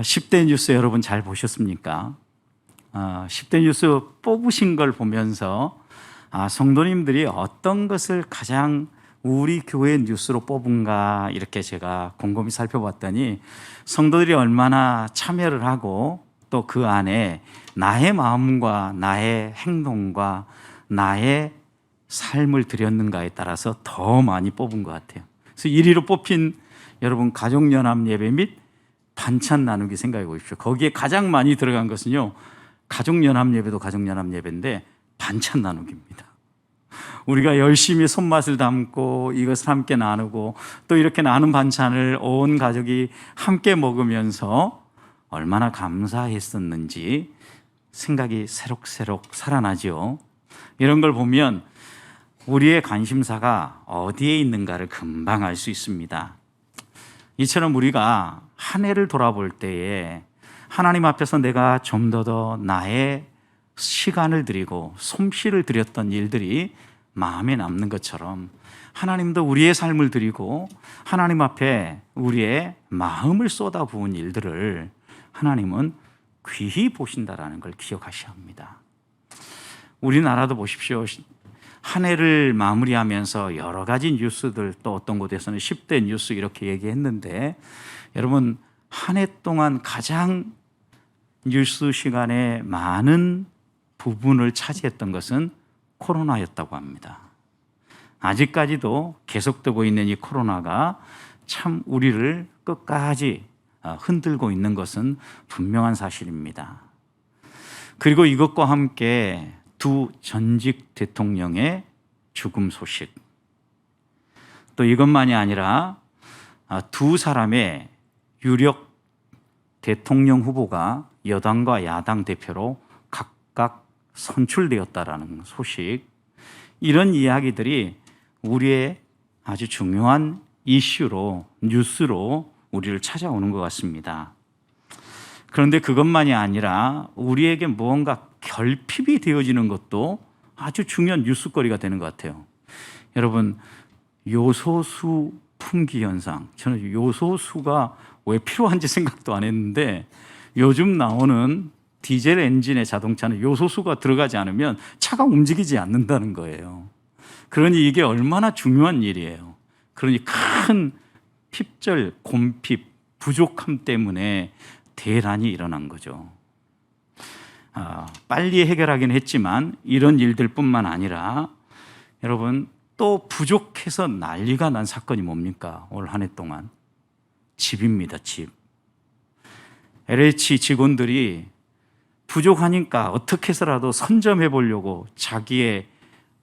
10대 뉴스 여러분 잘 보셨습니까? 10대 뉴스 뽑으신 걸 보면서 성도님들이 어떤 것을 가장 우리 교회 뉴스로 뽑은가 이렇게 제가 곰곰이 살펴봤더니 성도들이 얼마나 참여를 하고 또 그 안에 나의 마음과 나의 행동과 나의 삶을 드렸는가에 따라서 더 많이 뽑은 것 같아요. 그래서 1위로 뽑힌 여러분 가족연합 예배 및 반찬 나누기 생각해 보십시오. 거기에 가장 많이 들어간 것은요, 가족연합 예배도 가족연합 예배인데 반찬 나누기입니다. 우리가 열심히 손맛을 담고 이것을 함께 나누고 또 이렇게 나눈 반찬을 온 가족이 함께 먹으면서 얼마나 감사했었는지 생각이 새록새록 살아나죠. 이런 걸 보면 우리의 관심사가 어디에 있는가를 금방 알 수 있습니다. 이처럼 우리가 한 해를 돌아볼 때에 하나님 앞에서 내가 좀 더 나의 시간을 드리고 솜씨를 들였던 일들이 마음에 남는 것처럼 하나님도 우리의 삶을 드리고 하나님 앞에 우리의 마음을 쏟아부은 일들을 하나님은 귀히 보신다라는 걸 기억하셔야 합니다. 우리나라도 보십시오. 한 해를 마무리하면서 여러 가지 뉴스들, 또 어떤 곳에서는 10대 뉴스 이렇게 얘기했는데, 여러분 한 해 동안 가장 뉴스 시간에 많은 부분을 차지했던 것은 코로나였다고 합니다. 아직까지도 계속되고 있는 이 코로나가 참 우리를 끝까지 흔들고 있는 것은 분명한 사실입니다. 그리고 이것과 함께 두 전직 대통령의 죽음 소식, 또 이것만이 아니라 두 사람의 유력 대통령 후보가 여당과 야당 대표로 각각 선출되었다라는 소식, 이런 이야기들이 우리의 아주 중요한 이슈로, 뉴스로 우리를 찾아오는 것 같습니다. 그런데 그것만이 아니라 우리에게 무언가 결핍이 되어지는 것도 아주 중요한 뉴스거리가 되는 것 같아요. 여러분, 요소수 품귀 현상, 저는 요소수가 왜 필요한지 생각도 안 했는데 요즘 나오는 디젤 엔진의 자동차는 요소수가 들어가지 않으면 차가 움직이지 않는다는 거예요. 그러니 이게 얼마나 중요한 일이에요. 그러니 큰 핍절, 곰핍, 부족함 때문에 대란이 일어난 거죠. 빨리 해결하긴 했지만 이런 일들뿐만 아니라 여러분 또 부족해서 난리가 난 사건이 뭡니까? 올 한 해 동안 집입니다. 집. LH 직원들이 부족하니까 어떻게 해서라도 선점해 보려고 자기의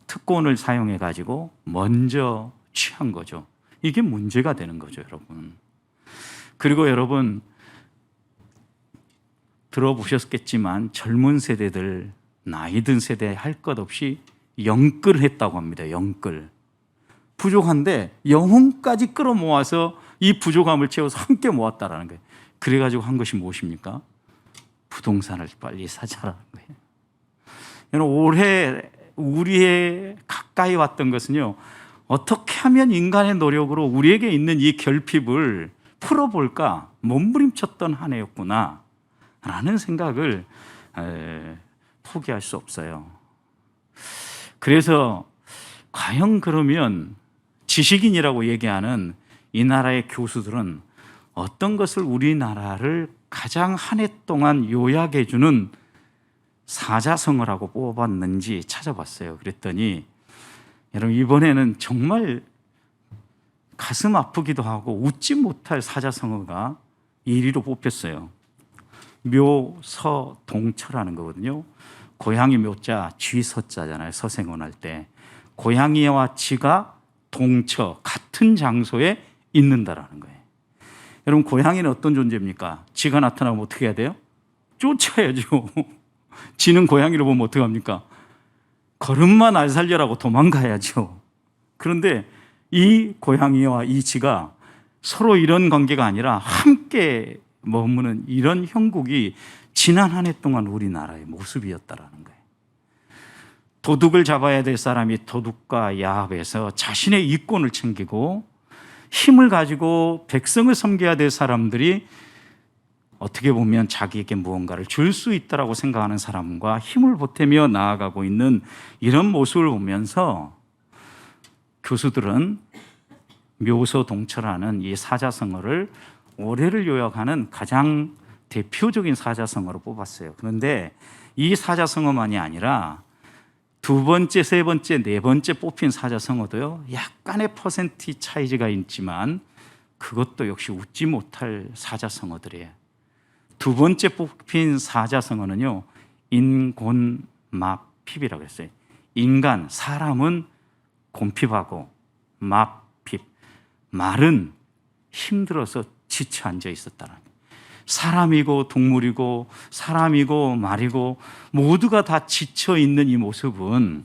특권을 사용해 가지고 먼저 취한 거죠. 이게 문제가 되는 거죠, 여러분. 그리고 여러분 들어보셨겠지만 젊은 세대들, 나이 든 세대 할 것 없이 영끌했다고 합니다. 영끌. 부족한데 영혼까지 끌어모아서 이 부족함을 채워서 함께 모았다라는 거예요. 그래가지고 한 것이 무엇입니까? 부동산을 빨리 사자라는 거예요. 여러분, 올해 우리의 가까이 왔던 것은요, 어떻게 하면 인간의 노력으로 우리에게 있는 이 결핍을 풀어볼까 몸부림쳤던 한 해였구나 라는 생각을 포기할 수 없어요. 그래서 과연 그러면 지식인이라고 얘기하는 이 나라의 교수들은 어떤 것을 우리나라를 가장 한 해 동안 요약해 주는 사자성어라고 뽑았는지 찾아봤어요. 그랬더니 여러분 이번에는 정말 가슴 아프기도 하고 웃지 못할 사자성어가 1위로 뽑혔어요. 묘서동처라는 거거든요. 고양이 묘자 쥐서자잖아요. 서생원할 때 고양이와 쥐가 동처, 같은 장소에 있는다라는 거예요. 여러분 고양이는 어떤 존재입니까? 쥐가 나타나면 어떻게 해야 돼요? 쫓아야죠. 쥐는 고양이를 보면 어떻게 합니까? 걸음마 날 살려라고 도망가야죠. 그런데 이 고양이와 이 쥐가 서로 이런 관계가 아니라 함께 머무는 이런 형국이 지난 한 해 동안 우리나라의 모습이었다라는 거예요. 도둑을 잡아야 될 사람이 도둑과 야합해서 자신의 이권을 챙기고 힘을 가지고 백성을 섬겨야 될 사람들이 어떻게 보면 자기에게 무언가를 줄 수 있다라고 생각하는 사람과 힘을 보태며 나아가고 있는 이런 모습을 보면서 교수들은 묘소동철하는 이 사자성어를 올해를 요약하는 가장 대표적인 사자성어로 뽑았어요. 그런데 이 사자성어만이 아니라 두 번째, 세 번째, 네 번째 뽑힌 사자성어도요, 약간의 퍼센트 차이가 있지만 그것도 역시 웃지 못할 사자성어들이에요. 두 번째 뽑힌 사자성어는요, 인곤마핍이라고 했어요. 인간, 사람은 곤핍하고 마핍, 말은 힘들어서 지쳐 앉아 있었다는 거예요. 사람이고 동물이고 사람이고 말이고 모두가 다 지쳐 있는 이 모습은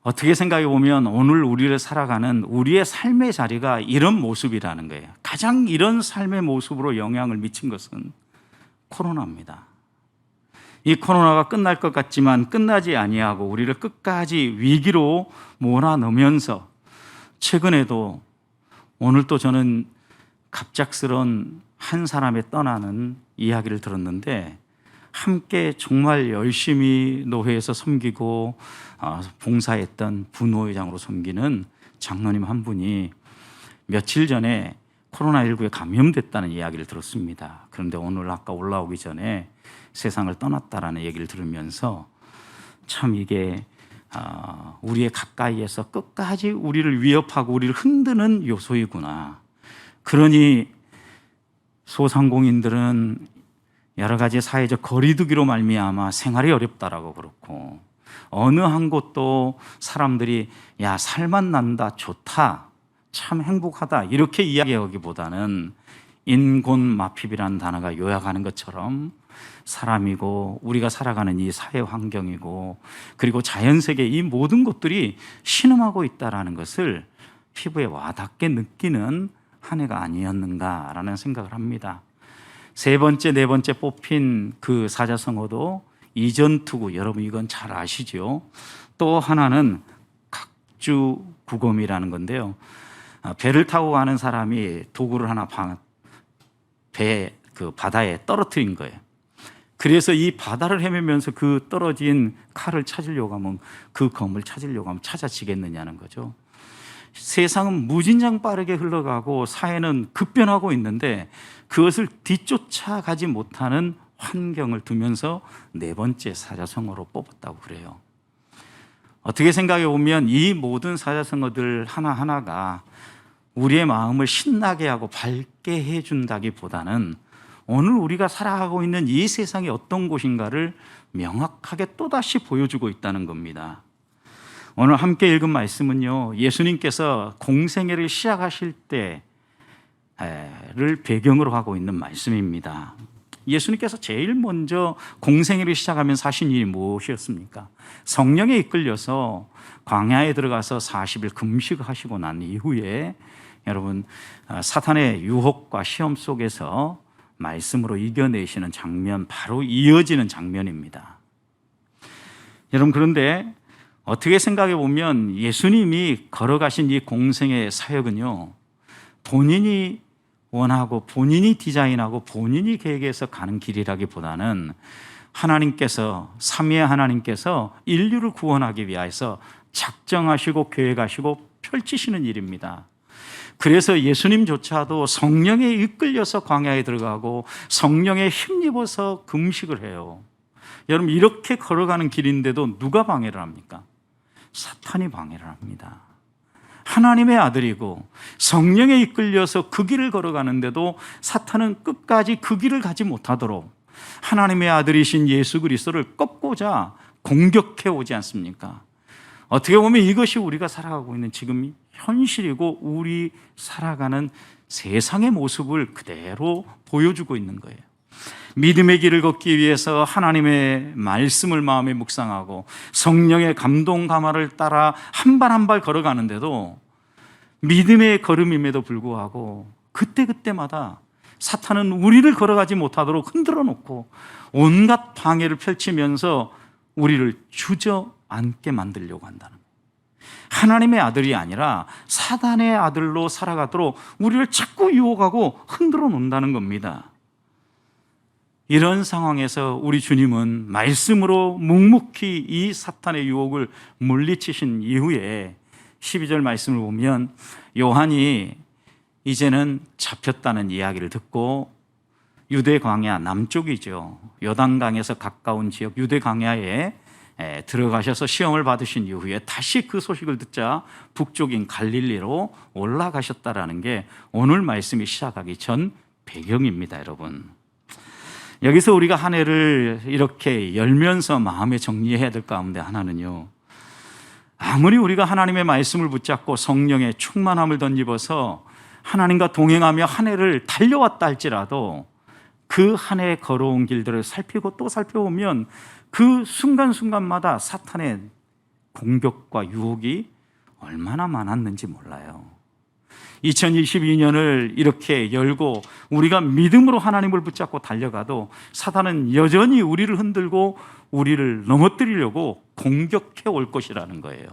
어떻게 생각해 보면 오늘 우리를 살아가는 우리의 삶의 자리가 이런 모습이라는 거예요. 가장 이런 삶의 모습으로 영향을 미친 것은 코로나입니다. 이 코로나가 끝날 것 같지만 끝나지 아니하고 우리를 끝까지 위기로 몰아넣으면서 최근에도 오늘 또 저는 갑작스런 한 사람의 떠나는 이야기를 들었는데 함께 정말 열심히 노회에서 섬기고 봉사했던 부노회장으로 섬기는 장로님 한 분이 며칠 전에 코로나19에 감염됐다는 이야기를 들었습니다. 그런데 오늘 아까 올라오기 전에 세상을 떠났다라는 얘기를 들으면서 참 이게 우리의 가까이에서 끝까지 우리를 위협하고 우리를 흔드는 요소이구나. 그러니 소상공인들은 여러 가지 사회적 거리두기로 말미암아 생활이 어렵다라고 그렇고 어느 한 곳도 사람들이 야 살맛 난다 좋다 참 행복하다 이렇게 이야기하기보다는 인곤마핍이라는 단어가 요약하는 것처럼 사람이고 우리가 살아가는 이 사회 환경이고 그리고 자연세계 이 모든 것들이 신음하고 있다는 것을 피부에 와닿게 느끼는 한 해가 아니었는가라는 생각을 합니다. 세 번째, 네 번째 뽑힌 그 사자성어도 이전투구, 여러분 이건 잘 아시죠? 또 하나는 각주구검이라는 건데요. 배를 타고 가는 사람이 도구를 하나 그 바다에 떨어뜨린 거예요. 그래서 이 바다를 헤매면서 그 떨어진 칼을 찾으려고 하면 그 검을 찾으려고 하면 찾아지겠느냐는 거죠. 세상은 무진장 빠르게 흘러가고 사회는 급변하고 있는데 그것을 뒤쫓아가지 못하는 환경을 두면서 네 번째 사자성어로 뽑았다고 그래요. 어떻게 생각해 보면 이 모든 사자성어들 하나하나가 우리의 마음을 신나게 하고 밝게 해준다기보다는 오늘 우리가 살아가고 있는 이 세상이 어떤 곳인가를 명확하게 또다시 보여주고 있다는 겁니다. 오늘 함께 읽은 말씀은요, 예수님께서 공생애를 시작하실 때를 배경으로 하고 있는 말씀입니다. 예수님께서 제일 먼저 공생애를 시작하면서 하신 일이 무엇이었습니까? 성령에 이끌려서 광야에 들어가서 40일 금식하시고 난 이후에 여러분 사탄의 유혹과 시험 속에서 말씀으로 이겨내시는 장면, 바로 이어지는 장면입니다. 여러분 그런데 어떻게 생각해 보면 예수님이 걸어가신 이 공생의 사역은요, 본인이 원하고 본인이 디자인하고 본인이 계획해서 가는 길이라기보다는 하나님께서, 삼위의 하나님께서 인류를 구원하기 위해서 작정하시고 계획하시고 펼치시는 일입니다. 그래서 예수님조차도 성령에 이끌려서 광야에 들어가고 성령에 힘입어서 금식을 해요. 여러분 이렇게 걸어가는 길인데도 누가 방해를 합니까? 사탄이 방해를 합니다. 하나님의 아들이고 성령에 이끌려서 그 길을 걸어가는데도 사탄은 끝까지 그 길을 가지 못하도록 하나님의 아들이신 예수 그리스도를 꺾고자 공격해 오지 않습니까? 어떻게 보면 이것이 우리가 살아가고 있는 지금 현실이고 우리 살아가는 세상의 모습을 그대로 보여주고 있는 거예요. 믿음의 길을 걷기 위해서 하나님의 말씀을 마음에 묵상하고 성령의 감동 감화를 따라 한 발 한 발 걸어가는데도 믿음의 걸음임에도 불구하고 그때그때마다 사탄은 우리를 걸어가지 못하도록 흔들어 놓고 온갖 방해를 펼치면서 우리를 주저앉게 만들려고 한다는 거예요. 하나님의 아들이 아니라 사단의 아들로 살아가도록 우리를 자꾸 유혹하고 흔들어 놓는다는 겁니다. 이런 상황에서 우리 주님은 말씀으로 묵묵히 이 사탄의 유혹을 물리치신 이후에 12절 말씀을 보면 요한이 이제는 잡혔다는 이야기를 듣고 유대 광야 남쪽이죠. 요단강에서 가까운 지역 유대 광야에 들어가셔서 시험을 받으신 이후에 다시 그 소식을 듣자 북쪽인 갈릴리로 올라가셨다라는 게 오늘 말씀이 시작하기 전 배경입니다, 여러분. 여기서 우리가 한 해를 이렇게 열면서 마음에 정리해야 될 가운데 하나는요, 아무리 우리가 하나님의 말씀을 붙잡고 성령의 충만함을 덧입어서 하나님과 동행하며 한 해를 달려왔다 할지라도 그 한 해 걸어온 길들을 살피고 또 살펴보면 그 순간순간마다 사탄의 공격과 유혹이 얼마나 많았는지 몰라요. 2022년을 이렇게 열고 우리가 믿음으로 하나님을 붙잡고 달려가도 사탄은 여전히 우리를 흔들고 우리를 넘어뜨리려고 공격해 올 것이라는 거예요.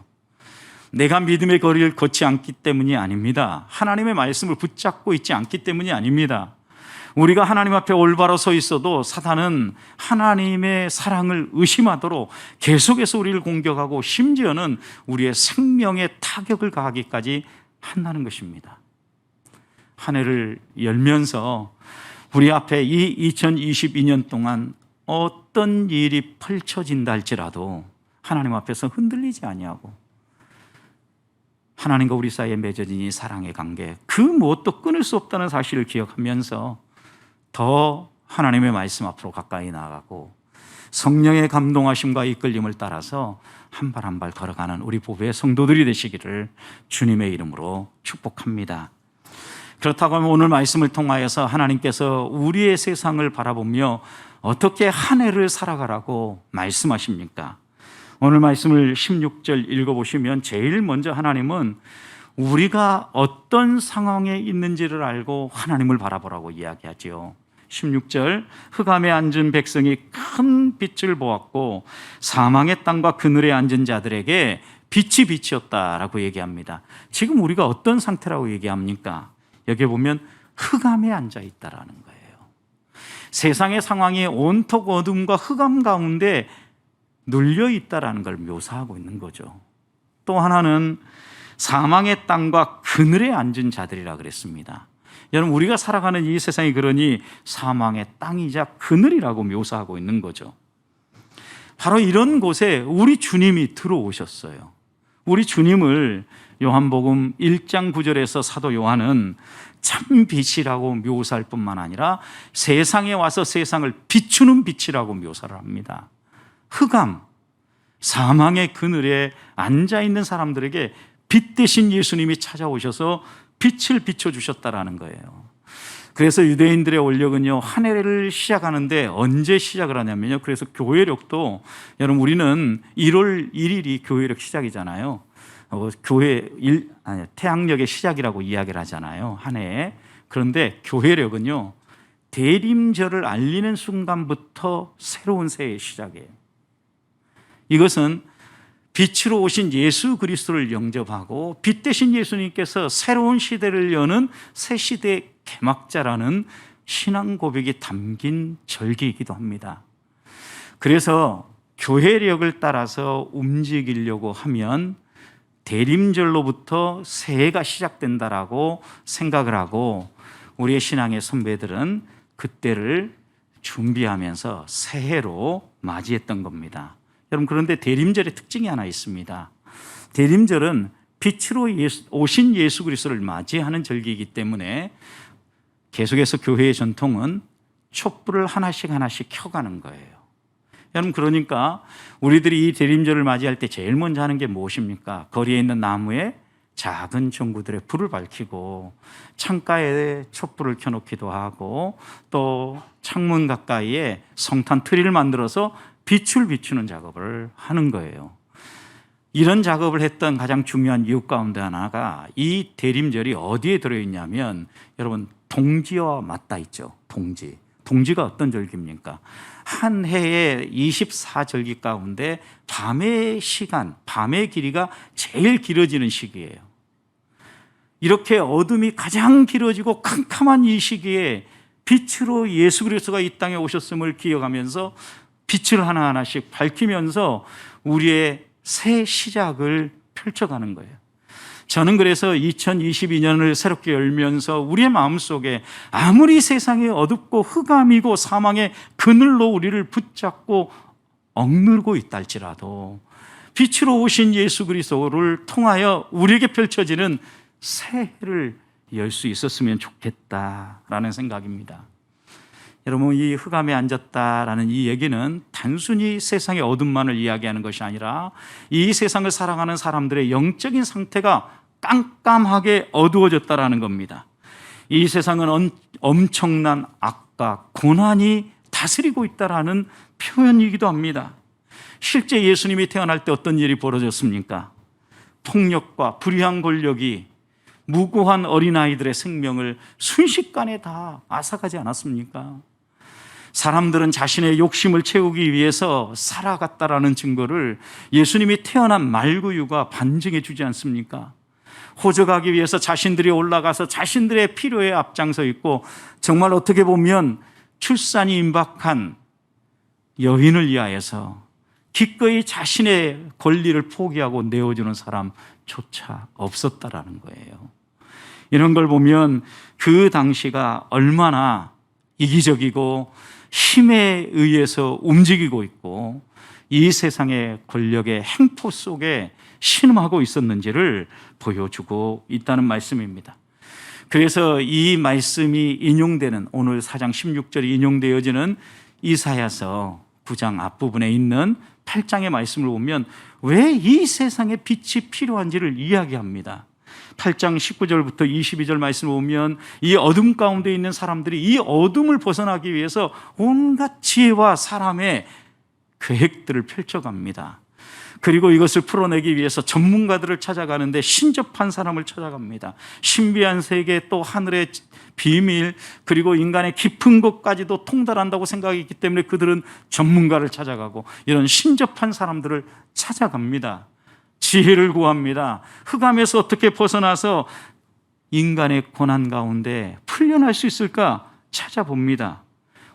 내가 믿음의 거리를 걷지 않기 때문이 아닙니다. 하나님의 말씀을 붙잡고 있지 않기 때문이 아닙니다. 우리가 하나님 앞에 올바로 서 있어도 사탄은 하나님의 사랑을 의심하도록 계속해서 우리를 공격하고 심지어는 우리의 생명에 타격을 가하기까지 한다는 것입니다. 한 해를 열면서 우리 앞에 이 2022년 동안 어떤 일이 펼쳐진다 할지라도 하나님 앞에서 흔들리지 아니하고 하나님과 우리 사이에 맺어진 이 사랑의 관계, 그 무엇도 끊을 수 없다는 사실을 기억하면서 더 하나님의 말씀 앞으로 가까이 나아가고 성령의 감동하심과 이끌림을 따라서 한 발 한 발 걸어가는 우리 부부의 성도들이 되시기를 주님의 이름으로 축복합니다. 그렇다고 하면 오늘 말씀을 통하여서 하나님께서 우리의 세상을 바라보며 어떻게 한 해를 살아가라고 말씀하십니까? 오늘 말씀을 16절 읽어보시면 제일 먼저 하나님은 우리가 어떤 상황에 있는지를 알고 하나님을 바라보라고 이야기하지요. 16절, 흑암에 앉은 백성이 큰 빛을 보았고 사망의 땅과 그늘에 앉은 자들에게 빛이 비치었다라고 얘기합니다. 지금 우리가 어떤 상태라고 얘기합니까? 여기 보면 흑암에 앉아 있다라는 거예요. 세상의 상황이 온통 어둠과 흑암 가운데 눌려 있다라는 걸 묘사하고 있는 거죠. 또 하나는 사망의 땅과 그늘에 앉은 자들이라 그랬습니다. 여러분, 우리가 살아가는 이 세상이 그러니 사망의 땅이자 그늘이라고 묘사하고 있는 거죠. 바로 이런 곳에 우리 주님이 들어오셨어요. 우리 주님을 요한복음 1장 9절에서 사도 요한은 참 빛이라고 묘사할 뿐만 아니라 세상에 와서 세상을 비추는 빛이라고 묘사를 합니다. 흑암, 사망의 그늘에 앉아있는 사람들에게 빛 대신 예수님이 찾아오셔서 빛을 비춰주셨다라는 거예요. 그래서 유대인들의 원력은요, 한 해를 시작하는데 언제 시작을 하냐면요, 그래서 교회력도, 여러분 우리는 1월 1일이 교회력 시작이잖아요. 태양력의 시작이라고 이야기를 하잖아요, 한 해에. 그런데 교회력은요, 대림절을 알리는 순간부터 새로운 새해의 시작이에요. 이것은 빛으로 오신 예수 그리스도를 영접하고 빛 대신 예수님께서 새로운 시대를 여는 새 시대의 개막자라는 신앙 고백이 담긴 절기이기도 합니다. 그래서 교회력을 따라서 움직이려고 하면 대림절로부터 새해가 시작된다라고 생각을 하고 우리의 신앙의 선배들은 그때를 준비하면서 새해로 맞이했던 겁니다. 여러분, 그런데 대림절의 특징이 하나 있습니다. 대림절은 빛으로 오신 예수 그리스도를 맞이하는 절기이기 때문에 계속해서 교회의 전통은 촛불을 하나씩 하나씩 켜가는 거예요. 여러분, 그러니까 우리들이 이 대림절을 맞이할 때 제일 먼저 하는 게 무엇입니까? 거리에 있는 나무에 작은 전구들에 불을 밝히고 창가에 촛불을 켜놓기도 하고 또 창문 가까이에 성탄 트리를 만들어서 빛을 비추는 작업을 하는 거예요. 이런 작업을 했던 가장 중요한 이유 가운데 하나가 이 대림절이 어디에 들어있냐면, 여러분, 동지와 맞닿아 있죠. 동지. 동지가 어떤 절기입니까? 한 해에 24절기 가운데 밤의 시간, 밤의 길이가 제일 길어지는 시기예요. 이렇게 어둠이 가장 길어지고 캄캄한 이 시기에 빛으로 예수 그리스도가 이 땅에 오셨음을 기억하면서 빛을 하나하나씩 밝히면서 우리의 새 시작을 펼쳐가는 거예요. 저는 그래서 2022년을 새롭게 열면서 우리의 마음속에 아무리 세상이 어둡고 흑암이고 사망의 그늘로 우리를 붙잡고 억누르고 있다 할지라도 빛으로 오신 예수 그리스도를 통하여 우리에게 펼쳐지는 새해를 열 수 있었으면 좋겠다라는 생각입니다. 여러분, 이 흑암에 앉았다라는 이 얘기는 단순히 세상의 어둠만을 이야기하는 것이 아니라 이 세상을 살아가는 사람들의 영적인 상태가 깜깜하게 어두워졌다라는 겁니다. 이 세상은 엄청난 악과 고난이 다스리고 있다라는 표현이기도 합니다. 실제 예수님이 태어날 때 어떤 일이 벌어졌습니까? 폭력과 불의한 권력이 무고한 어린아이들의 생명을 순식간에 다 앗아가지 않았습니까? 사람들은 자신의 욕심을 채우기 위해서 살아갔다라는 증거를 예수님이 태어난 말구유가 반증해 주지 않습니까? 호적하기 위해서 자신들이 올라가서 자신들의 필요에 앞장서 있고, 정말 어떻게 보면 출산이 임박한 여인을 위하여서 기꺼이 자신의 권리를 포기하고 내어주는 사람조차 없었다라는 거예요. 이런 걸 보면 그 당시가 얼마나 이기적이고 힘에 의해서 움직이고 있고 이 세상의 권력의 행포 속에 신음하고 있었는지를 보여주고 있다는 말씀입니다. 그래서 이 말씀이 인용되는 오늘 4장 16절이 인용되어지는 이사야서 9장 앞부분에 있는 8장의 말씀을 보면 왜 이 세상에 빛이 필요한지를 이야기합니다. 8장 19절부터 22절 말씀을 보면 이 어둠 가운데 있는 사람들이 이 어둠을 벗어나기 위해서 온갖 지혜와 사람의 계획들을 펼쳐갑니다. 그리고 이것을 풀어내기 위해서 전문가들을 찾아가는데 신접한 사람을 찾아갑니다. 신비한 세계, 또 하늘의 비밀, 그리고 인간의 깊은 것까지도 통달한다고 생각했기 때문에 그들은 전문가를 찾아가고 이런 신접한 사람들을 찾아갑니다. 지혜를 구합니다. 흑암에서 어떻게 벗어나서 인간의 고난 가운데 풀려날 수 있을까 찾아봅니다.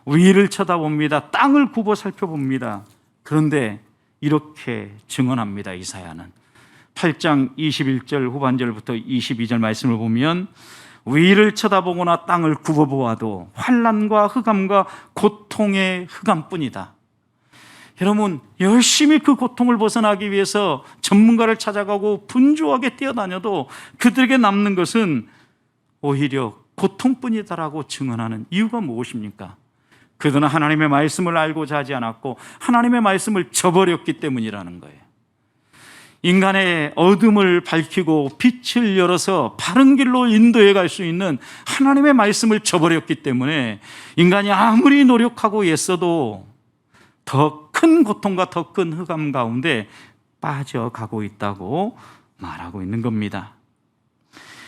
위를 쳐다봅니다. 땅을 굽어 살펴봅니다. 그런데 이렇게 증언합니다. 이사야는 8장 21절 후반절부터 22절 말씀을 보면 위를 쳐다보거나 땅을 굽어보아도 환난과 흑암과 고통의 흑암뿐이다. 여러분, 열심히 그 고통을 벗어나기 위해서 전문가를 찾아가고 분주하게 뛰어다녀도 그들에게 남는 것은 오히려 고통뿐이다라고 증언하는 이유가 무엇입니까? 그들은 하나님의 말씀을 알고자 하지 않았고 하나님의 말씀을 저버렸기 때문이라는 거예요. 인간의 어둠을 밝히고 빛을 열어서 바른 길로 인도해 갈 수 있는 하나님의 말씀을 저버렸기 때문에 인간이 아무리 노력하고 애써도 더 큰 고통과 더 큰 흑암 가운데 빠져가고 있다고 말하고 있는 겁니다.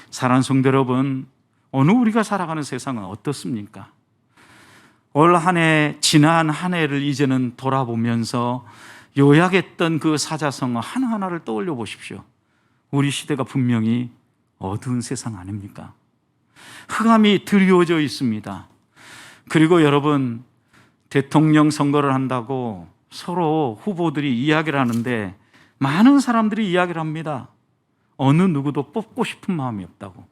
사랑하는 성도 여러분, 오늘 우리가 살아가는 세상은 어떻습니까? 올 한 해, 지난 한 해를 이제는 돌아보면서 요약했던 그 사자성어 하나하나를 떠올려 보십시오. 우리 시대가 분명히 어두운 세상 아닙니까? 흑암이 드리워져 있습니다. 그리고 여러분, 대통령 선거를 한다고 서로 후보들이 이야기를 하는데 많은 사람들이 이야기를 합니다. 어느 누구도 뽑고 싶은 마음이 없다고.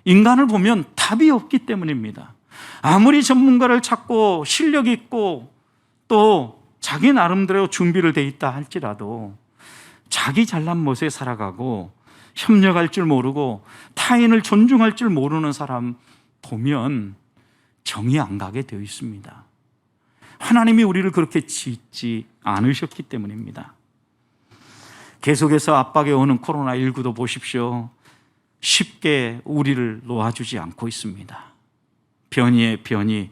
인간을 보면 답이 없기 때문입니다. 아무리 전문가를 찾고 실력 있고 또 자기 나름대로 준비를 돼 있다 할지라도 자기 잘난 멋에 살아가고 협력할 줄 모르고 타인을 존중할 줄 모르는 사람 보면 정이 안 가게 되어 있습니다. 하나님이 우리를 그렇게 짓지 않으셨기 때문입니다. 계속해서 압박에 오는 코로나19도 보십시오. 쉽게 우리를 놓아주지 않고 있습니다. 변이의 변이,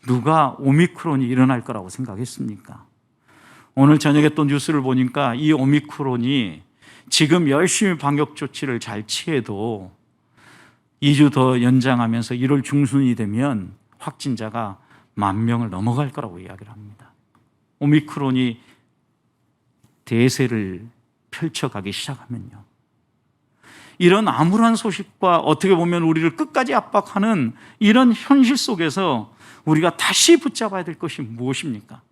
누가 오미크론이 일어날 거라고 생각했습니까? 오늘 저녁에 또 뉴스를 보니까 이 오미크론이 지금 열심히 방역 조치를 잘 취해도 2주 더 연장하면서 1월 중순이 되면 확진자가 10,000명을 넘어갈 거라고 이야기를 합니다. 오미크론이 대세를 펼쳐가기 시작하면요, 이런 암울한 소식과 어떻게 보면 우리를 끝까지 압박하는 이런 현실 속에서 우리가 다시 붙잡아야 될 것이 무엇입니까?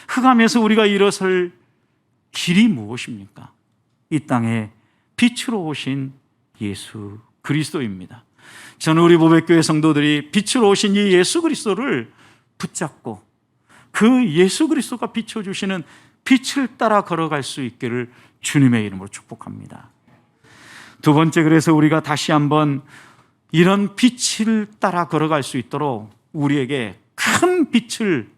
흑암에서 우리가 일어설 길이 무엇입니까? 이 땅에 빛으로 오신 예수 그리스도입니다. 저는 우리 보배교회 성도들이 빛으로 오신 이 예수 그리스도를 붙잡고 그 예수 그리스도가 비춰주시는 빛을 따라 걸어갈 수 있기를 주님의 이름으로 축복합니다. 두 번째, 그래서 우리가 다시 한번 이런 빛을 따라 걸어갈 수 있도록 우리에게 큰 빛을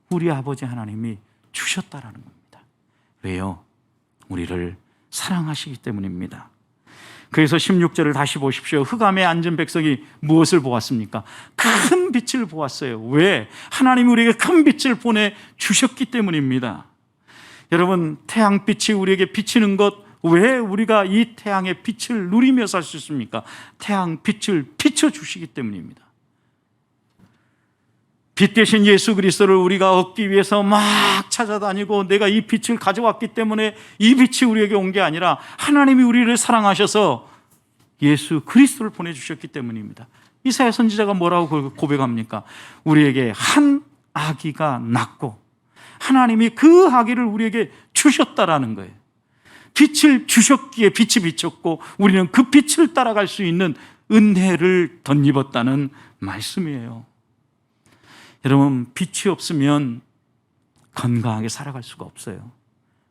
우리 아버지 하나님이 주셨다라는 겁니다. 왜요? 우리를 사랑하시기 때문입니다. 그래서 16절을 다시 보십시오. 흑암에 앉은 백성이 무엇을 보았습니까? 큰 빛을 보았어요. 왜? 하나님이 우리에게 큰 빛을 보내주셨기 때문입니다. 여러분, 태양빛이 우리에게 비치는 것, 왜 우리가 이 태양의 빛을 누리며 살 수 있습니까? 태양빛을 비춰주시기 때문입니다. 빛 대신 예수 그리스도를 우리가 얻기 위해서 막 찾아다니고 내가 이 빛을 가져왔기 때문에 이 빛이 우리에게 온 게 아니라 하나님이 우리를 사랑하셔서 예수 그리스도를 보내주셨기 때문입니다. 이사야 선지자가 뭐라고 고백합니까? 우리에게 한 아기가 낳고 하나님이 그 아기를 우리에게 주셨다라는 거예요. 빛을 주셨기에 빛이 비쳤고 우리는 그 빛을 따라갈 수 있는 은혜를 덧입었다는 말씀이에요. 여러분, 빛이 없으면 건강하게 살아갈 수가 없어요.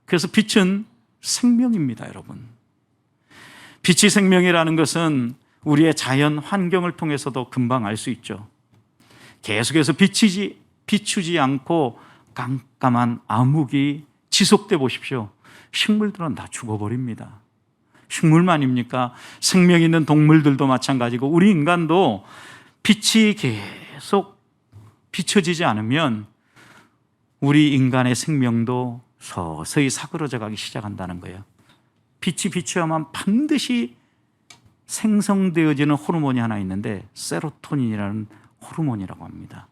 그래서 빛은 생명입니다, 여러분. 빛이 생명이라는 것은 우리의 자연 환경을 통해서도 금방 알 수 있죠. 계속해서 비추지 않고 깜깜한 암흑이 지속돼 보십시오. 식물들은 다 죽어버립니다. 식물만입니까? 생명 있는 동물들도 마찬가지고 우리 인간도 빛이 계속 비춰지지 않으면 우리 인간의 생명도 서서히 사그러져 가기 시작한다는 거예요. 빛이 비춰야만 반드시 생성되어지는 호르몬이 하나 있는데 세로토닌이라는 호르몬이라고 합니다.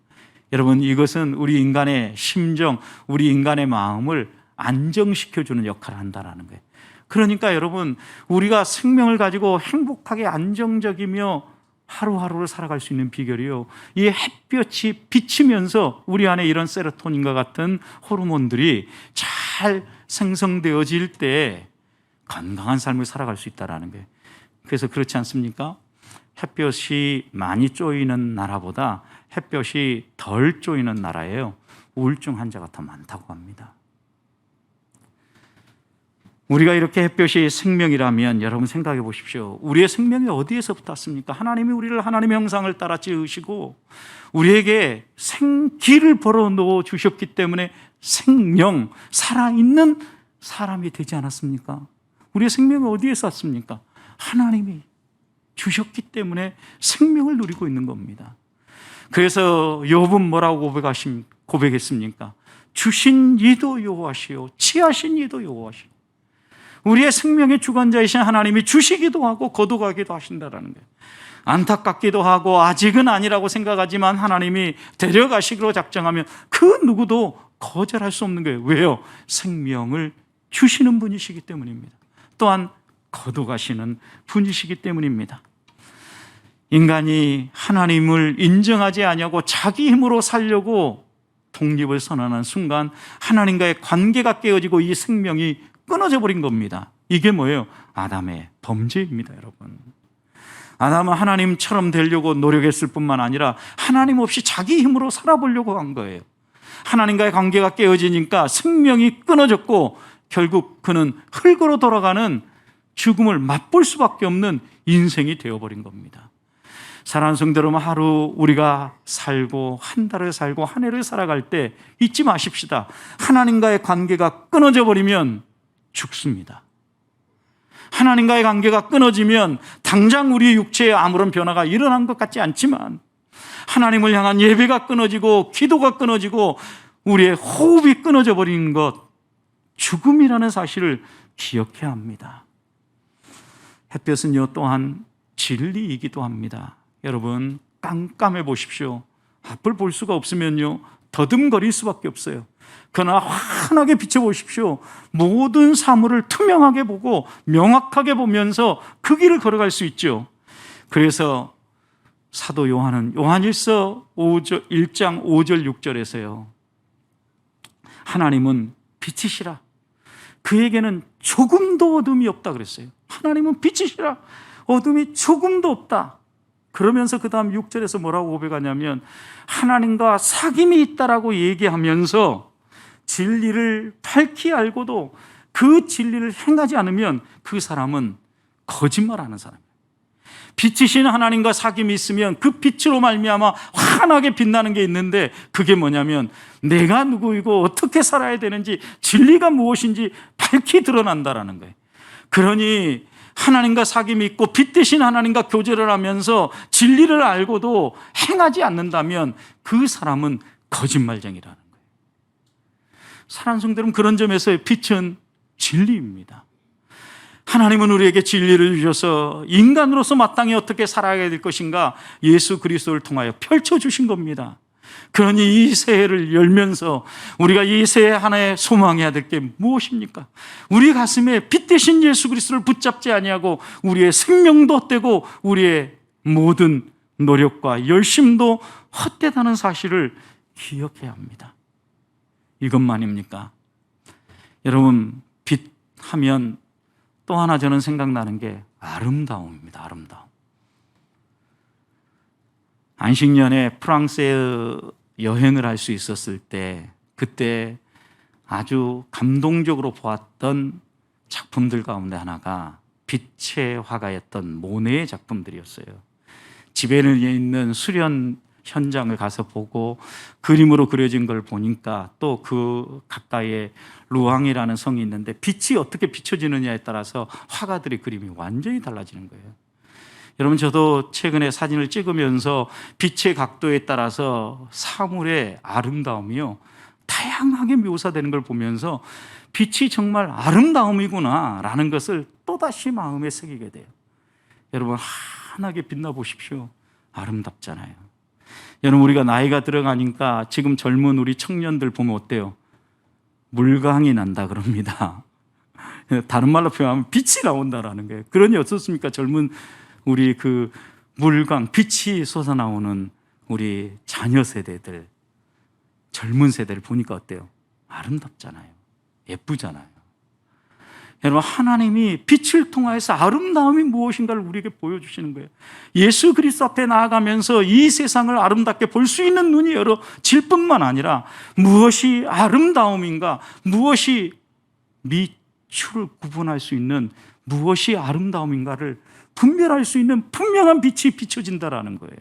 여러분, 이것은 우리 인간의 심정, 우리 인간의 마음을 안정시켜주는 역할을 한다는 거예요. 그러니까 여러분, 우리가 생명을 가지고 행복하게 안정적이며 하루하루를 살아갈 수 있는 비결이요, 이 햇볕이 비치면서 우리 안에 이런 세로토닌과 같은 호르몬들이 잘 생성되어질 때 건강한 삶을 살아갈 수 있다는 거예요. 그래서 그렇지 않습니까? 햇볕이 많이 쪼이는 나라보다 햇볕이 덜 쪼이는 나라예요, 우울증 환자가 더 많다고 합니다. 우리가 이렇게 햇볕이 생명이라면 여러분 생각해 보십시오. 우리의 생명이 어디에서부터 왔습니까? 하나님이 우리를 하나님의 형상을 따라 지으시고 우리에게 생기를 벌어넣어 주셨기 때문에 생명, 살아있는 사람이 되지 않았습니까? 우리의 생명이 어디에서 왔습니까? 하나님이 주셨기 때문에 생명을 누리고 있는 겁니다. 그래서 욥은 뭐라고 고백했습니까? 주신 이도 여호와시요 취하신 이도 여호와시요. 우리의 생명의 주관자이신 하나님이 주시기도 하고 거둬가기도 하신다는 거예요. 안타깝기도 하고 아직은 아니라고 생각하지만 하나님이 데려가시기로 작정하면 그 누구도 거절할 수 없는 거예요. 왜요? 생명을 주시는 분이시기 때문입니다. 또한 거둬가시는 분이시기 때문입니다. 인간이 하나님을 인정하지 아니하고 자기 힘으로 살려고 독립을 선언하는 순간 하나님과의 관계가 깨어지고 이 생명이 끊어져 버린 겁니다. 이게 뭐예요? 아담의 범죄입니다, 여러분. 아담은 하나님처럼 되려고 노력했을 뿐만 아니라 하나님 없이 자기 힘으로 살아보려고 한 거예요. 하나님과의 관계가 깨어지니까 생명이 끊어졌고 결국 그는 흙으로 돌아가는 죽음을 맛볼 수밖에 없는 인생이 되어버린 겁니다. 사랑하는 성도 여러분, 하루 우리가 살고 한 달을 살고 한 해를 살아갈 때 잊지 마십시다. 하나님과의 관계가 끊어져 버리면 죽습니다. 하나님과의 관계가 끊어지면 당장 우리 육체에 아무런 변화가 일어난 것 같지 않지만 하나님을 향한 예배가 끊어지고 기도가 끊어지고 우리의 호흡이 끊어져 버리는 것, 죽음이라는 사실을 기억해야 합니다. 햇볕은요 또한 진리이기도 합니다. 여러분 깜깜해 보십시오. 앞을 볼 수가 없으면요 더듬거릴 수밖에 없어요. 그러나 환하게 비춰보십시오. 모든 사물을 투명하게 보고 명확하게 보면서 그 길을 걸어갈 수 있죠. 그래서 사도 요한은 요한일서 1장 5절 6절에서요. 하나님은 빛이시라. 그에게는 조금도 어둠이 없다 그랬어요. 하나님은 빛이시라. 어둠이 조금도 없다. 그러면서 그 다음 6절에서 뭐라고 고백하냐면 하나님과 사귐이 있다라고 얘기하면서 진리를 밝히 알고도 그 진리를 행하지 않으면 그 사람은 거짓말하는 사람이에요. 빛이신 하나님과 사귐이 있으면 그 빛으로 말미암아 환하게 빛나는 게 있는데 그게 뭐냐면 내가 누구이고 어떻게 살아야 되는지 진리가 무엇인지 밝히 드러난다라는 거예요. 그러니 하나님과 사귐이 있고 빛 대신 하나님과 교제를 하면서 진리를 알고도 행하지 않는다면 그 사람은 거짓말쟁이라는 거예요. 사랑하는 성도 여러분, 그런 점에서 빛은 진리입니다. 하나님은 우리에게 진리를 주셔서 인간으로서 마땅히 어떻게 살아야 될 것인가 예수 그리스도를 통하여 펼쳐주신 겁니다. 그러니 이 새해를 열면서 우리가 이 새해 하나에 소망해야 될 게 무엇입니까? 우리 가슴에 빛 대신 예수 그리스도를 붙잡지 아니하고 우리의 생명도 헛되고 우리의 모든 노력과 열심도 헛되다는 사실을 기억해야 합니다. 이것만입니까? 여러분, 빛 하면 또 하나 저는 생각나는 게 아름다움입니다. 아름다움. 안식년에 프랑스에 여행을 할 수 있었을 때 그때 아주 감동적으로 보았던 작품들 가운데 하나가 빛의 화가였던 모네의 작품들이었어요. 집에 있는 수련 현장을 가서 보고 그림으로 그려진 걸 보니까 또 그 가까이에 루앙이라는 성이 있는데 빛이 어떻게 비춰지느냐에 따라서 화가들의 그림이 완전히 달라지는 거예요. 여러분, 저도 최근에 사진을 찍으면서 빛의 각도에 따라서 사물의 아름다움이요 다양하게 묘사되는 걸 보면서 빛이 정말 아름다움이구나 라는 것을 또다시 마음에 새기게 돼요. 여러분, 환하게 빛나 보십시오. 아름답잖아요. 여러분, 우리가 나이가 들어가니까 지금 젊은 우리 청년들 보면 어때요? 물광이 난다 그럽니다. 다른 말로 표현하면 빛이 나온다라는 거예요. 그러니 어떻습니까? 젊은 우리 그 물광, 빛이 솟아나오는 우리 자녀 세대들, 젊은 세대를 보니까 어때요? 아름답잖아요. 예쁘잖아요. 여러분, 하나님이 빛을 통하여서 아름다움이 무엇인가를 우리에게 보여주시는 거예요. 예수 그리스도 앞에 나아가면서 이 세상을 아름답게 볼 수 있는 눈이 열어질 뿐만 아니라 무엇이 아름다움인가, 무엇이 미추를 구분할 수 있는 무엇이 아름다움인가를 분별할 수 있는 분명한 빛이 비춰진다라는 거예요.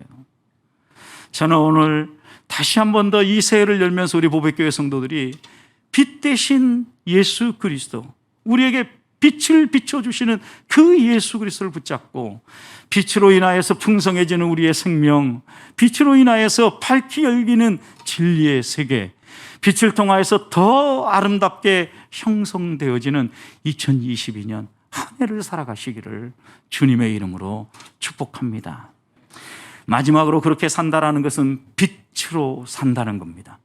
저는 오늘 다시 한 번 더 이 새해를 열면서 우리 보배교회 성도들이 빛 대신 예수 그리스도, 우리에게 빛을 비춰주시는 그 예수 그리스도를 붙잡고 빛으로 인하여서 풍성해지는 우리의 생명, 빛으로 인하여서 밝히 열리는 진리의 세계, 빛을 통하여서 더 아름답게 형성되어지는 2022년 한 해를 살아가시기를 주님의 이름으로 축복합니다. 마지막으로 그렇게 산다라는 것은 빛으로 산다는 겁니다.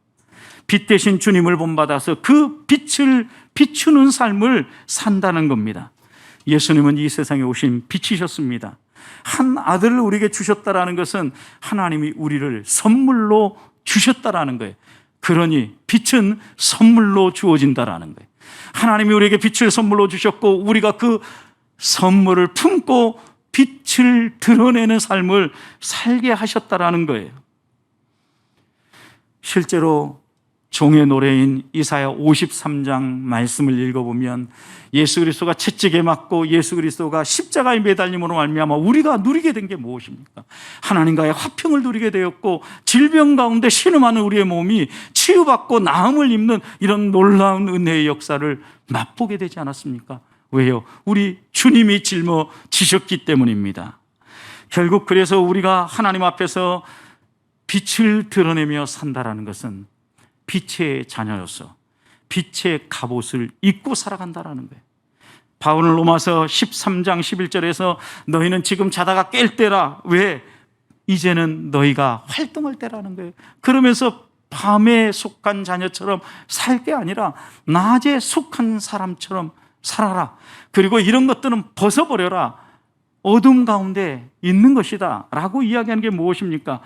빛 대신 주님을 본받아서 그 빛을 비추는 삶을 산다는 겁니다. 예수님은 이 세상에 오신 빛이셨습니다. 한 아들을 우리에게 주셨다라는 것은 하나님이 우리를 선물로 주셨다라는 거예요. 그러니 빛은 선물로 주어진다라는 거예요. 하나님이 우리에게 빛을 선물로 주셨고 우리가 그 선물을 품고 빛을 드러내는 삶을 살게 하셨다라는 거예요. 실제로 종의 노래인 이사야 53장 말씀을 읽어보면 예수 그리스도가 채찍에 맞고 예수 그리스도가 십자가에 매달림으로 말미암아 우리가 누리게 된 게 무엇입니까? 하나님과의 화평을 누리게 되었고 질병 가운데 신음하는 우리의 몸이 치유받고 나음을 입는 이런 놀라운 은혜의 역사를 맛보게 되지 않았습니까? 왜요? 우리 주님이 짊어지셨기 때문입니다. 결국 그래서 우리가 하나님 앞에서 빛을 드러내며 산다라는 것은 빛의 자녀로서 빛의 갑옷을 입고 살아간다라는 거예요. 바울은 로마서 13장 11절에서 너희는 지금 자다가 깰 때라. 왜? 이제는 너희가 활동할 때라는 거예요. 그러면서 밤에 속한 자녀처럼 살 게 아니라 낮에 속한 사람처럼 살아라. 그리고 이런 것들은 벗어버려라. 어둠 가운데 있는 것이다 라고 이야기하는 게 무엇입니까?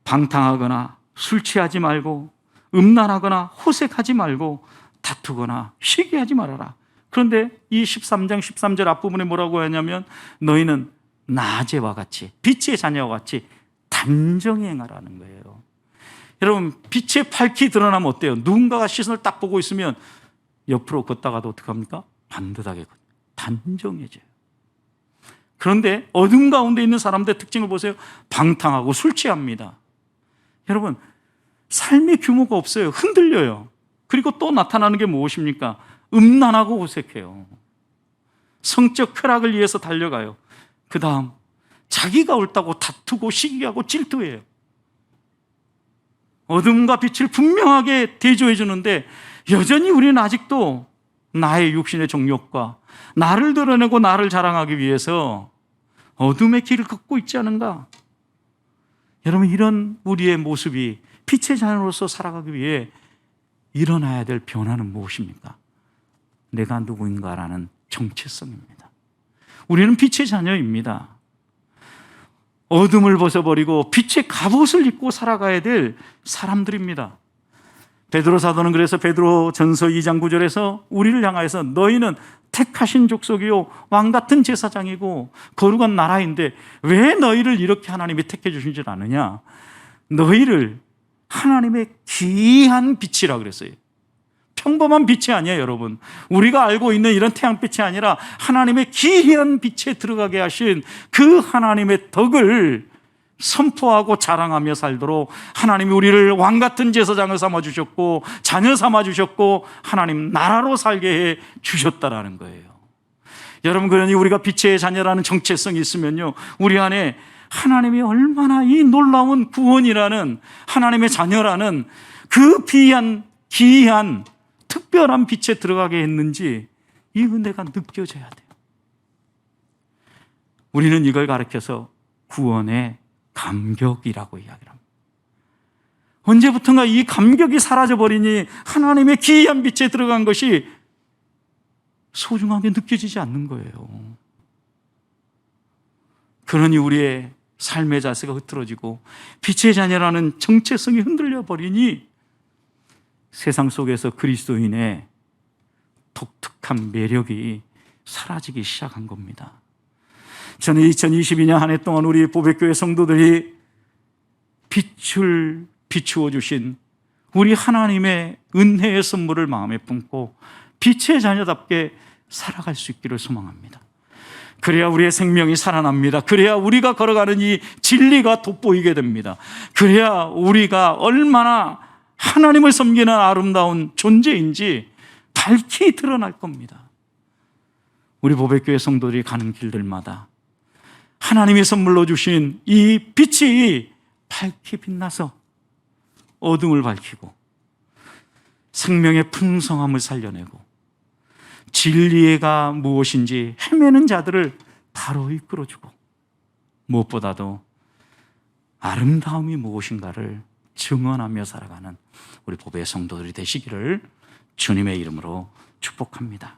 방탕하거나 술 취하지 말고 음란하거나 호색하지 말고 다투거나 시기하지 말아라. 그런데 이 13장 13절 앞부분에 뭐라고 하냐면 너희는 낮에와 같이 빛의 자녀와 같이 단정히 행하라는 거예요. 여러분, 빛의 밝기 드러나면 어때요? 누군가가 시선을 딱 보고 있으면 옆으로 걷다가도 어떡합니까? 반듯하게 단정해져요. 그런데 어둠 가운데 있는 사람들의 특징을 보세요. 방탕하고 술 취합니다. 여러분, 삶의 규모가 없어요. 흔들려요. 그리고 또 나타나는 게 무엇입니까? 음란하고 호색해요. 성적 쾌락을 위해서 달려가요. 그 다음 자기가 옳다고 다투고 시기하고 질투해요. 어둠과 빛을 분명하게 대조해 주는데 여전히 우리는 아직도 나의 육신의 정욕과 나를 드러내고 나를 자랑하기 위해서 어둠의 길을 걷고 있지 않은가? 여러분, 이런 우리의 모습이 빛의 자녀로서 살아가기 위해 일어나야 될 변화는 무엇입니까? 내가 누구인가라는 정체성입니다. 우리는 빛의 자녀입니다. 어둠을 벗어버리고 빛의 갑옷을 입고 살아가야 될 사람들입니다. 베드로 사도는 그래서 베드로전서 2장 9절에서 우리를 향하여서 너희는 택하신 족속이요 왕같은 제사장이고 거룩한 나라인데 왜 너희를 이렇게 하나님이 택해 주신 줄 아느냐? 너희를 하나님의 귀한 빛이라 그랬어요. 평범한 빛이 아니에요, 여러분. 우리가 알고 있는 이런 태양빛이 아니라 하나님의 귀한 빛에 들어가게 하신 그 하나님의 덕을 선포하고 자랑하며 살도록 하나님이 우리를 왕같은 제사장을 삼아주셨고 자녀 삼아주셨고 하나님 나라로 살게 해 주셨다라는 거예요. 여러분, 그러니 우리가 빛의 자녀라는 정체성이 있으면요, 우리 안에 하나님이 얼마나 이 놀라운 구원이라는 하나님의 자녀라는 그 귀한 특별한 빛에 들어가게 했는지 이 은혜가 느껴져야 돼요. 우리는 이걸 가르쳐서 구원의 감격이라고 이야기를 합니다. 언제부턴가 이 감격이 사라져버리니 하나님의 귀한 빛에 들어간 것이 소중하게 느껴지지 않는 거예요. 그러니 우리의 삶의 자세가 흐트러지고 빛의 자녀라는 정체성이 흔들려 버리니 세상 속에서 그리스도인의 독특한 매력이 사라지기 시작한 겁니다. 저는 2022년 한 해 동안 우리 보배교회 성도들이 빛을 비추어 주신 우리 하나님의 은혜의 선물을 마음에 품고 빛의 자녀답게 살아갈 수 있기를 소망합니다. 그래야 우리의 생명이 살아납니다. 그래야 우리가 걸어가는 이 진리가 돋보이게 됩니다. 그래야 우리가 얼마나 하나님을 섬기는 아름다운 존재인지 밝히 드러날 겁니다. 우리 보배교회 성도들이 가는 길들마다 하나님이 선물로 주신 이 빛이 밝히 빛나서 어둠을 밝히고 생명의 풍성함을 살려내고 진리가 무엇인지 헤매는 자들을 바로 이끌어주고 무엇보다도 아름다움이 무엇인가를 증언하며 살아가는 우리 보배 성도들이 되시기를 주님의 이름으로 축복합니다.